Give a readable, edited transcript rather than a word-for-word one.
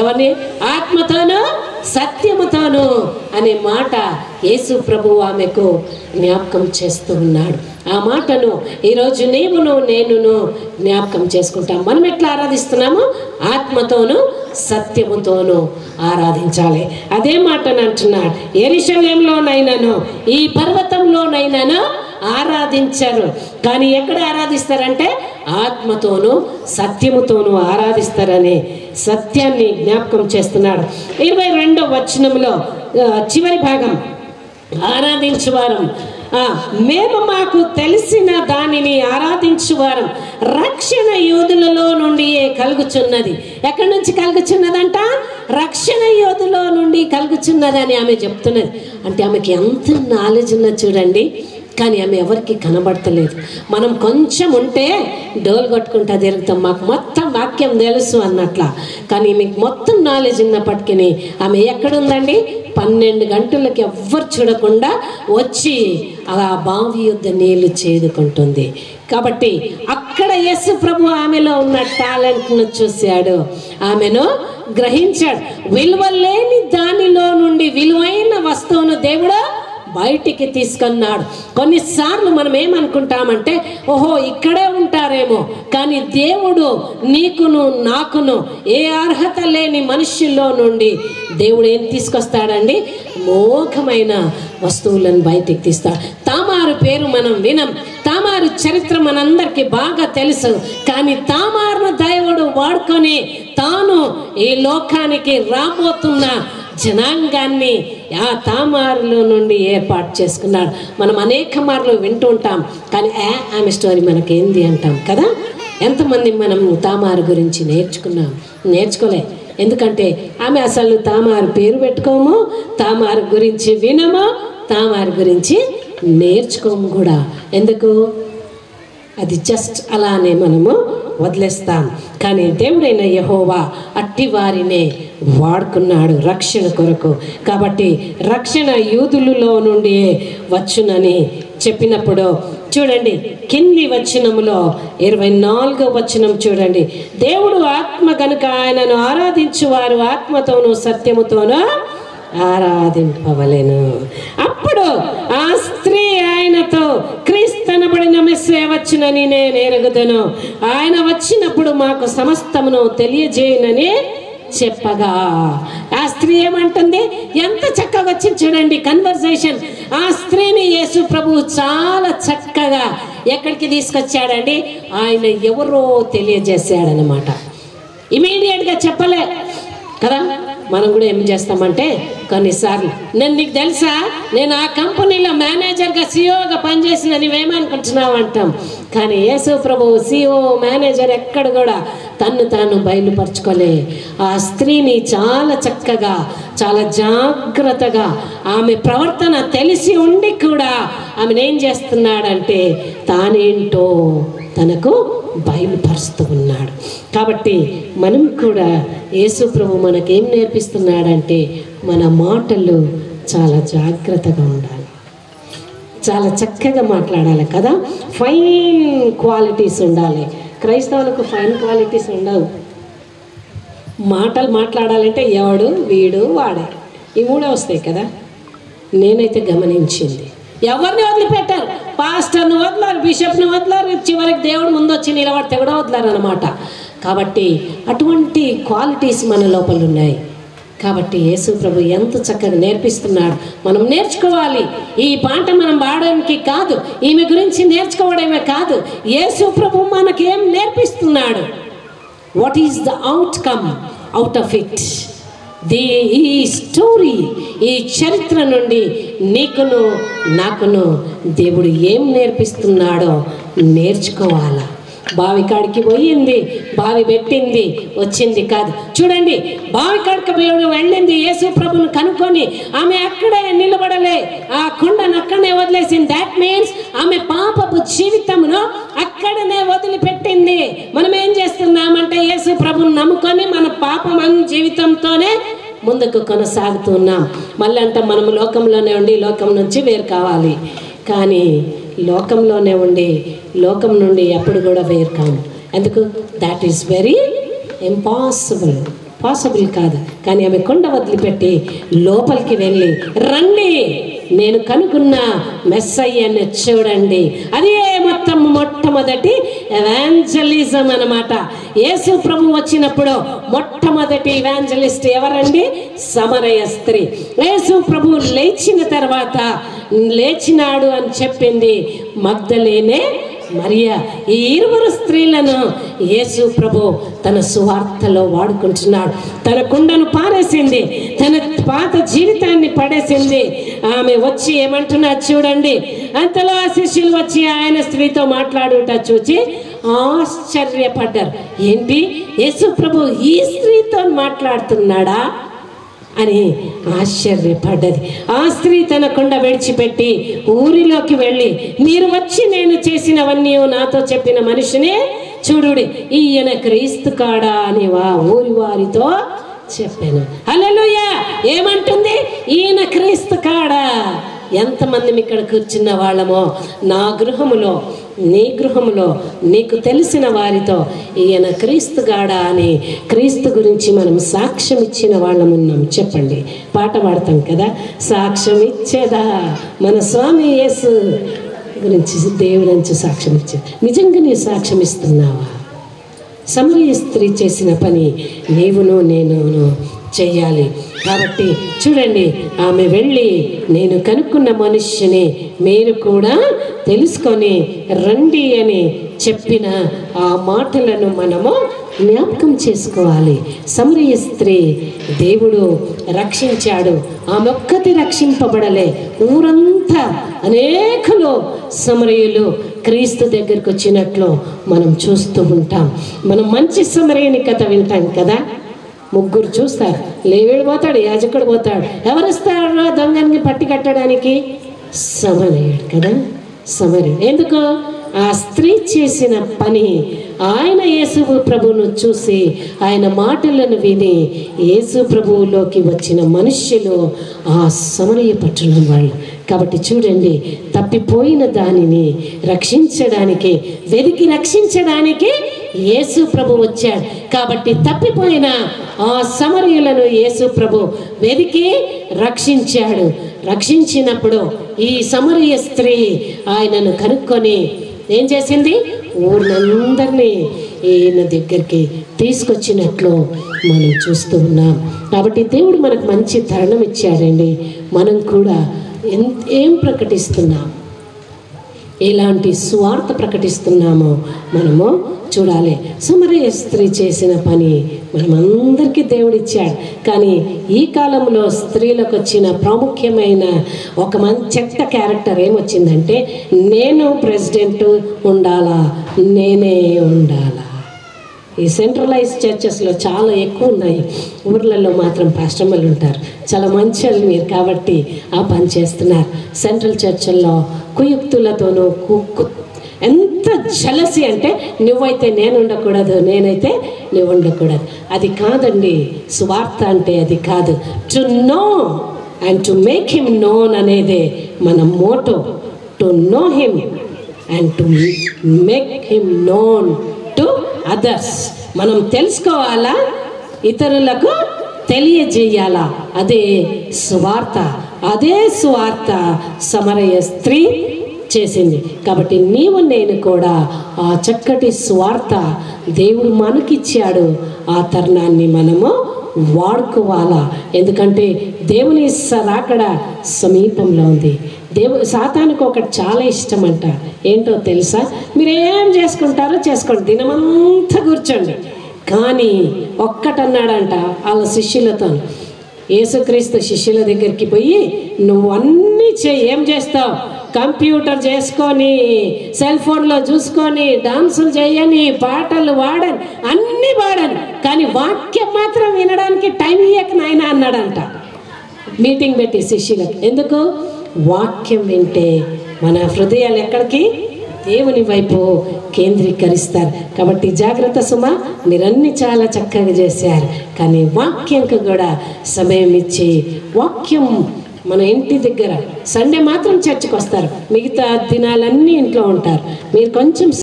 ఎవరిని? ఆత్మతోనూ సత్యముతోనూ అనే మాట యేసు ప్రభువు ఆమెకు జ్ఞాపకం చేస్తూ ఉన్నాడు. ఆ మాటను ఈరోజు నీవును నేనును జ్ఞాపకం చేసుకుంటాం. మనం ఎట్లా ఆరాధిస్తున్నాము? ఆత్మతోనూ సత్యముతోనూ ఆరాధించాలి. అదే మాటను అంటున్నాడు. యెరూషలేములోనైనాను ఈ పర్వతంలోనైనాను ఆరాధించరు, కానీ ఎక్కడ ఆరాధిస్తారంటే ఆత్మతోనూ సత్యముతోనూ ఆరాధిస్తారని సత్యాన్ని జ్ఞాపకం చేస్తున్నాడు. 22వ వచనంలో చివరి భాగం, ఆరాధించువారం మేము మాకు తెలిసిన దానిని ఆరాధించువారం రక్షణ యోధులలో నుండి కలుగుచున్నది. ఎక్కడి నుంచి కలుగుచున్నదంట? రక్షణ యోధులో నుండి కలుగుచున్నదని ఆమె చెప్తున్నది. అంటే ఆమెకి ఎంత నాలెడ్జ్ ఉన్నది చూడండి. కానీ ఆమె ఎవరికి కనబడతలేదు. మనం కొంచెం ఉంటే డోలు కొట్టుకుంటా తిరుగుతాం, మాకు మొత్తం వాక్యం తెలుసు అన్నట్లా. కానీ మీకు మొత్తం నాలెడ్జ్ ఉన్నప్పటికీ ఆమె ఎక్కడుందండి? 12 గంటలకి ఎవ్వరు చూడకుండా వచ్చి ఆ బావి యొద్ద నీళ్లు చేదుకుంటుంది. కాబట్టి అక్కడ యేసు ప్రభు ఆమెలో ఉన్న టాలెంట్ను చూశాడు, ఆమెను గ్రహించాడు. విలువ లేని దానిలో నుండి విలువైన వస్తువును దేవుడు బయటికి తీసుకున్నాడు. కొన్నిసార్లు మనం ఏమనుకుంటామంటే, ఓహో ఇక్కడే ఉంటారేమో, కానీ దేవుడు నీకును నాకును ఏ అర్హత లేని మనుష్యుల్లో నుండి దేవుడు ఏం తీసుకొస్తాడండి? మోఘమైన వస్తువులను బయటికి తీస్తాడు. తామారు పేరు మనం వినం, తామారు చరిత్ర మనందరికీ బాగా తెలుసు. కానీ తామారును దేవుడు వాడుకొని తాను ఈ లోకానికి రాబోతున్న జనాంగాన్ని ఆ తామారులో నుండి ఏర్పాటు చేసుకున్నాడు. మనం అనేక మార్లు వింటూ ఉంటాం, కానీ ఆమె స్టోరీ మనకేంది అంటాం కదా. ఎంతమంది మనం తామారు గురించి నేర్చుకోలే. ఎందుకంటే ఆమె అసలు తామారు పేరు పెట్టుకోము, తామారు గురించి వినము, తామారు గురించి నేర్చుకోము కూడా. ఎందుకు? అది జస్ట్ అలానే మనము వదిలేస్తాం. కానీ దేవుడైన యెహోవా అట్టి వారినే వాడుకున్నాడు రక్షణ కొరకు. కాబట్టి రక్షణ యూదులలో నుండి వచ్చునని చెప్పినప్పుడు చూడండి, కింది వచనములో 24వ వచనం చూడండి. దేవుడు ఆత్మ కనుక ఆయనను ఆరాధించువారు ఆత్మతోనూ సత్యముతోనూ ఆరాధింపవలెను. అప్పుడు ఆ స్త్రీ ఆయనతో, క్రీస్తనబడిన మెస్సే వచ్చునని నేను ఎరుగుదును, ఆయన వచ్చినప్పుడు మాకు సమస్తమును తెలియజేయనని చెప్పగా, ఆ స్త్రీ ఏమంటుంది? ఎంత చక్కగా వచ్చింది చూడండి కన్వర్సేషన్. ఆ స్త్రీని యేసు ప్రభువు చాలా చక్కగా ఎక్కడికి తీసుకొచ్చాడండి? ఆయన ఎవరో తెలియజేశాడనమాట. ఇమీడియట్గా చెప్పలే కదా. మనం కూడా ఏం చేస్తామంటే కొన్నిసార్లు, నేను నీకు తెలుసా నేను ఆ కంపెనీలో మేనేజర్గా సిఇఓగా పనిచేసిన, నువ్వేమనుకుంటున్నావు అంటాం. కానీ యేసు ప్రభువు సిఇఓ మేనేజర్ ఎక్కడ కూడా తన్ను తాను బయలుపరచుకోలే. ఆ స్త్రీని చాలా చక్కగా, చాలా జాగ్రత్తగా, ఆమె ప్రవర్తన తెలిసి ఉండి కూడా ఆమెను ఏం చేస్తున్నాడంటే తానేంటో తనకు బయలుపరుస్తూ ఉన్నాడు. కాబట్టి మనం కూడా యేసు ప్రభు మనకేం నేర్పిస్తున్నాడంటే మన మాటలు చాలా జాగ్రత్తగా ఉండాలి, చాలా చక్కగా మాట్లాడాలి కదా. ఫైన్ క్వాలిటీస్ ఉండాలి. క్రైస్తవులకు ఫైన్ క్వాలిటీస్ ఉండవు. మాటలు మాట్లాడాలంటే ఎవడు, వీడు, వాడే, ఈ మూడే వస్తాయి కదా. నేనైతే గమనించింది, ఎవరిని వదిలిపెట్టారు? పాస్టర్ని వదలారు, బిషప్ని వదలారు, చివరికి దేవుడు ముందు వచ్చి నిలబడితే కూడా వదలారు అనమాట. కాబట్టి అటువంటి క్వాలిటీస్ మన లోపల ఉన్నాయి. కాబట్టి యేసు ప్రభు ఎంత చక్కగా నేర్పిస్తున్నాడు. మనం నేర్చుకోవాలి. ఈ పాట మనం పాడడానికి కాదు, ఈమె గురించి నేర్చుకోవడమే కాదు, యేసు ప్రభు మనకేం నేర్పిస్తున్నాడు, what is the outcome out of it. ఈ స్టోరీ, ఈ చరిత్ర నుండి నీకును నాకును దేవుడు ఏం నేర్పిస్తున్నాడో నేర్చుకోవాలా. బావి కాడికి పోయింది, బావి పెట్టింది, వచ్చింది కాదు. చూడండి, బావి కాడికి వెళ్ళింది, యేసు ప్రభుని కనుక్కొని ఆమె అక్కడే నిలబడలే, ఆ కొండను అక్కడనే వదిలేసింది. దాట్ మీన్స్ ఆమె పాపపు జీవితమును అక్కడనే వదిలిపెట్టింది. మనం ఏం చేస్తున్నామంటే యేసు ప్రభుని నమ్ముకొని మన పాపం జీవితంతోనే ముందుకు కొనసాగుతున్నాం. మళ్ళీ అంటే మనం లోకంలోనే ఉండి లోకం నుంచి వేరు కావాలి. కానీ లోకంలోనే ఉండి లోకం నుండి ఎప్పుడు కూడా వేరు కాము. ఎందుకు? That is very impossible. Possible కాదు. కానీ ఆమె కొండ వదిలిపెట్టి లోపలికి వెళ్ళి, రండి నేను కనుక్కున్న మెస్సయ్యను చూడండి. అదే మొట్టమొదటి ఎవాంజలిజం అన్నమాట. యేసు ప్రభు వచ్చినప్పుడు మొట్టమొదటి ఎవాంజలిస్ట్ ఎవరండి? సమరయ స్త్రీ. యేసు ప్రభు లేచిన తర్వాత లేచినాడు అని చెప్పింది మగ్దలేనే మరియా. ఈ 20 స్త్రీలను యేసు ప్రభు తన సువార్తలో వాడుకుంటున్నాడు. తన కుండను పారేసింది, తన పాత జీవితాన్ని పడేసింది. ఆమె వచ్చి ఏమంటున్నారు చూడండి. అంతలో ఆ శిష్యులు వచ్చి ఆయన స్త్రీతో మాట్లాడుట చూచి ఆశ్చర్యపడ్డారు. ఏంటి, యేసు ప్రభు ఈ స్త్రీతో మాట్లాడుతున్నాడా అని ఆశ్చర్యపడ్డది. ఆ స్త్రీ తన కుండ విడిచిపెట్టి ఊరిలోకి వెళ్ళి, మీరు వచ్చి నేను చేసినవన్నీ నాతో చెప్పిన మనిషినే చూడుడి, ఈయన క్రీస్తు కాడా అని ఊరి వారితో చెప్పాను. హల్లెలూయా. ఏమంటుంది? ఈయన క్రీస్తు కాడా. ఎంతమంది ఇక్కడ కూర్చున్న వాళ్ళమో నా గృహములో, నీ గృహములో నీకు తెలిసిన వారితో ఈయన క్రీస్తు గాడా అని క్రీస్తు గురించి మనం సాక్ష్యం ఇచ్చిన వాళ్ళం ఉన్నాం. చెప్పండి, పాట పాడతాం కదా, సాక్ష్యం ఇచ్చేదా మన స్వామి యేసు గురించి, దేవుడి నుంచి సాక్ష్యం ఇచ్చేది. నిజంగా నీ సాక్ష్యం ఇస్తున్నావా? సమరయ స్త్రీ చేసిన పని నీవును నేను చెయ్యాలి. కాబట్టి చూడండి, ఆమె వెళ్ళి నేను కనుక్కున్న మనుష్యుని మీరు కూడా తెలుసుకొని రండి అని చెప్పిన ఆ మాటలను మనము జ్ఞాపకం చేసుకోవాలి. సమరయ స్త్రీ దేవుడు రక్షించాడు. ఆమె ఒక్కటి రక్షింపబడలే, ఊరంతా అనేకులు సమరయులు క్రీస్తు దగ్గరికి వచ్చినట్లు మనం చూస్తూ ఉంటాం. మనం మంచి సమరయుని కథ వింటాం కదా. ముగ్గురు చూస్తారు, లేవీడు పోతాడు, యాజకుడు పోతాడు. ఎవరు వస్తారో దొంగని పట్టి కట్టడానికి? సమరయుడు కదా, సమరయుడు. ఎందుకు? ఆ స్త్రీ చేసిన పని, ఆయన యేసు ప్రభువును చూసి ఆయన మాటలను విని యేసు ప్రభువులోకి వచ్చిన మనుష్యులు ఆ సమరయ పట్టణం వాళ్ళు. కాబట్టి చూడండి, తప్పిపోయిన దానిని రక్షించడానికి, వెతికి రక్షించడానికి యేసు ప్రభు వచ్చాడు. కాబట్టి తప్పిపోయిన ఆ సమరయులను యేసు ప్రభు వెతికి రక్షించాడు. రక్షించినప్పుడు ఈ సమరయ స్త్రీ ఆయనను కనుక్కొని ఏం చేసింది? ఊరినందరినీ ఈయన దగ్గరికి తీసుకొచ్చినట్లు మనం చూస్తూ ఉన్నాం. కాబట్టి దేవుడు మనకు మంచి తరుణం ఇచ్చాడండి. మనం కూడా ఏం ప్రకటిస్తున్నాం, ఎలాంటి స్వార్థ ప్రకటిస్తున్నామో మనము చూడాలి. సమరయ స్త్రీ చేసిన పని మనమందరికీ దేవుడు ఇచ్చాడు. కానీ ఈ కాలంలో స్త్రీలకు వచ్చిన ప్రాముఖ్యమైన ఒక మంచి చెత్త క్యారెక్టర్ ఏమొచ్చిందంటే, నేను ప్రెసిడెంట్ ఉండాలా, నేనే ఉండాలా. ఈ సెంట్రలైజ్ చర్చెస్లో చాలా ఎక్కువ ఉన్నాయి. ఊర్లలో మాత్రం పాస్టర్లు ఉంటారు, చాలా మంచి వాళ్ళు మీరు కాబట్టి ఆ పని చేస్తున్నారు. సెంట్రల్ చర్చిల్లో కుయుక్తులతోనూ ఎంత జలసి అంటే, నువ్వైతే నేను ఉండకూడదు, నేనైతే నువ్వు ఉండకూడదు. అది కాదండి సువార్త అంటే, అది కాదు. To know and to make him known అనేదే మన motto. To know him and to make him known to others. మనం తెలుసుకోవాలా, ఇతరులకు తెలియజేయాలా, అదే సువార్త. అదే సువార్త సమరయ స్త్రీ చేసింది. కాబట్టి నీవు నేను కూడా ఆ చక్కటి సువార్త దేవుడు మనకిచ్చాడు. ఆ తరుణాన్ని మనము వాడుకోవాలా. ఎందుకంటే దేవుని రాకడ సమీపంలో ఉంది. సాతానుకు ఒకటి చాలా ఇష్టం అంట. ఏంటో తెలుసా? మీరేం చేసుకుంటారో చేసుకోండి, దినమంతా కూర్చోండి. కానీ ఒక్కటన్నాడంట వాళ్ళ శిష్యులతో, యేసుక్రీస్తు శిష్యుల దగ్గరికి పోయి, నువ్వు అన్నీ ఏం చేస్తావు? కంప్యూటర్ చేసుకొని, సెల్ ఫోన్లో చూసుకొని, డాన్సులు చేయని, పాటలు వాడని, అన్నీ వాడని, కానీ వాక్యం మాత్రం వినడానికి టైం ఇయ్యక నాయన అన్నాడంట. మీటింగ్ పెట్టి శిష్యులకు. ఎందుకు? వాక్యం వింటే మన హృదయాలు ఎక్కడికి? దేవుని వైపు కేంద్రీకరిస్తారు. కాబట్టి జాగ్రత్త సుమా, మీరన్నీ చాలా చక్కగా చేశారు. కానీ వాక్యంకి కూడా సమయం ఇచ్చి, వాక్యం మన ఇంటి దగ్గర, సండే మాత్రం చర్చికి వస్తారు, మిగతా దినాలన్నీ ఇంట్లో ఉంటారు. మీరు కొంచెం